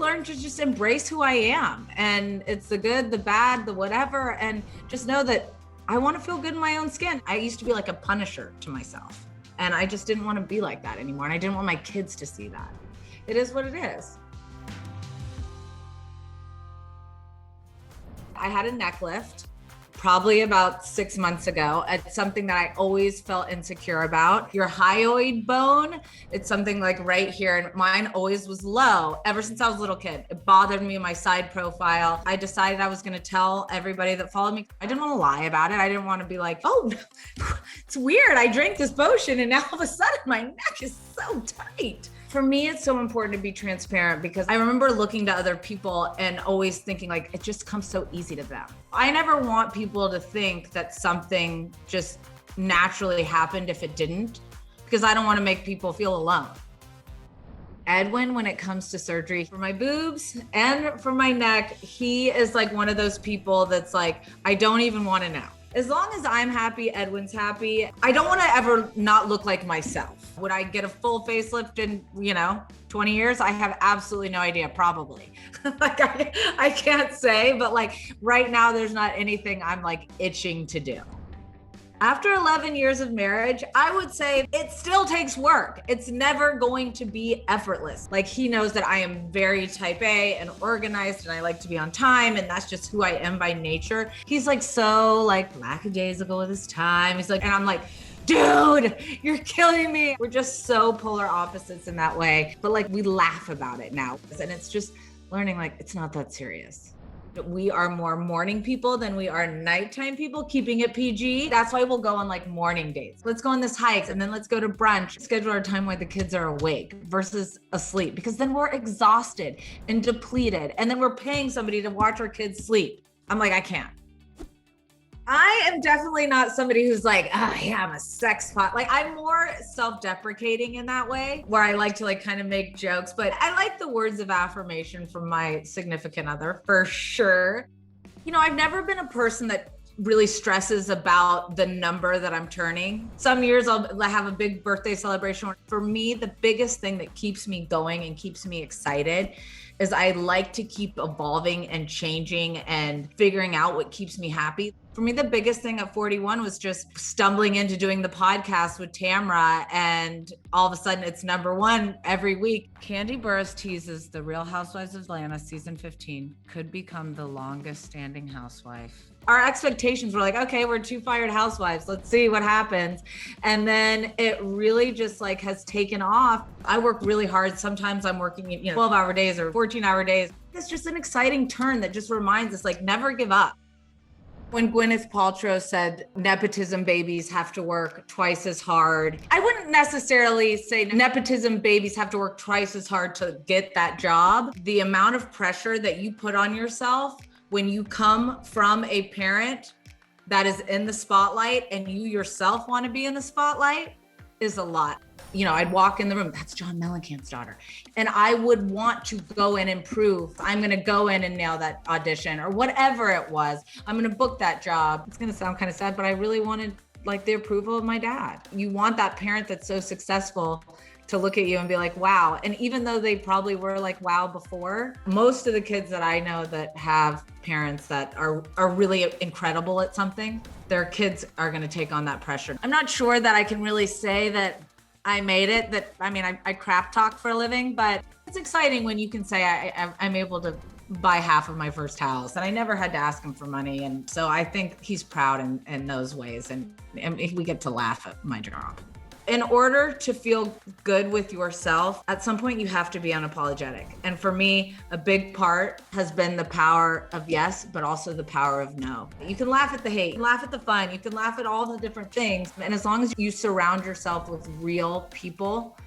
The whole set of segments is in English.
learned to just embrace who I am. And it's the good, the bad, the whatever. And just know that I want to feel good in my own skin. I used to be like a punisher to myself. And I just didn't want to be like that anymore. And I didn't want my kids to see that. It is what it is. I had a neck lift probably about 6 months ago. It's something that I always felt insecure about. Your hyoid bone, it's something like right here, and mine always was low ever since I was a little kid. It bothered me in my side profile. I decided I was gonna tell everybody that followed me. I didn't wanna lie about it. I didn't wanna be like, oh, it's weird. I drank this potion and now all of a sudden my neck is so tight. For me, it's so important to be transparent because I remember looking to other people and always thinking like, it just comes so easy to them. I never want people to think that something just naturally happened if it didn't, because I don't want to make people feel alone. Edwin, when it comes to surgery for my boobs and for my neck, he is like one of those people that's like, I don't even want to know. As long as I'm happy, Edwin's happy. I don't want to ever not look like myself. Would I get a full facelift in, 20 years? I have absolutely no idea, probably. Like I can't say, but like right now, there's not anything I'm like itching to do. After 11 years of marriage, I would say it still takes work. It's never going to be effortless. Like he knows that I am very type A and organized and I like to be on time and that's just who I am by nature. He's like so like lackadaisical with his time. He's like, and I'm like, dude, you're killing me. We're just so polar opposites in that way. But like we laugh about it now. And it's just learning like, it's not that serious. We are more morning people than we are nighttime people, keeping it PG. That's why we'll go on like morning dates. Let's go on this hike and then let's go to brunch. Schedule our time when the kids are awake versus asleep, because then we're exhausted and depleted. And then we're paying somebody to watch our kids sleep. I'm like, I can't. I am definitely not somebody who's like, oh yeah, I'm a Sexpot. Like I'm more self-deprecating in that way, where I like to like kind of make jokes, but I like the words of affirmation from my significant other for sure. I've never been a person that really stresses about the number that I'm turning. Some years I'll have a big birthday celebration. For me, the biggest thing that keeps me going and keeps me excited is I like to keep evolving and changing and figuring out what keeps me happy. For me, the biggest thing at 41 was just stumbling into doing the podcast with Tamra, and all of a sudden it's #1 every week. Kandi Burris teases the Real Housewives of Atlanta season 15 could become the longest standing housewife. Our expectations were like, okay, we're 2 fired housewives. Let's see what happens. And then it really just like has taken off. I work really hard. Sometimes I'm working, 12-hour days or 14-hour days. It's just an exciting turn that just reminds us like never give up. When Gwyneth Paltrow said nepotism babies have to work twice as hard, I wouldn't necessarily say nepotism babies have to work twice as hard to get that job. The amount of pressure that you put on yourself when you come from a parent that is in the spotlight and you yourself want to be in the spotlight is a lot. I'd walk in the room, that's John Mellencamp's daughter. And I would want to go in and prove, I'm going to go in and nail that audition or whatever it was. I'm going to book that job. It's going to sound kind of sad, but I really wanted like the approval of my dad. You want that parent that's so successful to look at you and be like, wow. And even though they probably were like, wow before, most of the kids that I know that have parents that are really incredible at something, their kids are going to take on that pressure. I'm not sure that I can really say that I made it, I crap talk for a living, but it's exciting when you can say I'm able to buy half of my first house, and I never had to ask him for money. And so I think he's proud in those ways. And we get to laugh at my job. In order to feel good with yourself, at some point you have to be unapologetic. And for me, a big part has been the power of yes, but also the power of no. You can laugh at the hate, you can laugh at the fun, you can laugh at all the different things. And as long as you surround yourself with real people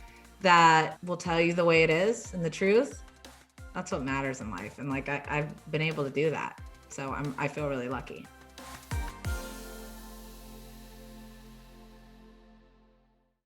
that will tell you the way it is and the truth, that's what matters in life. And like I've been able to do that. So I feel really lucky.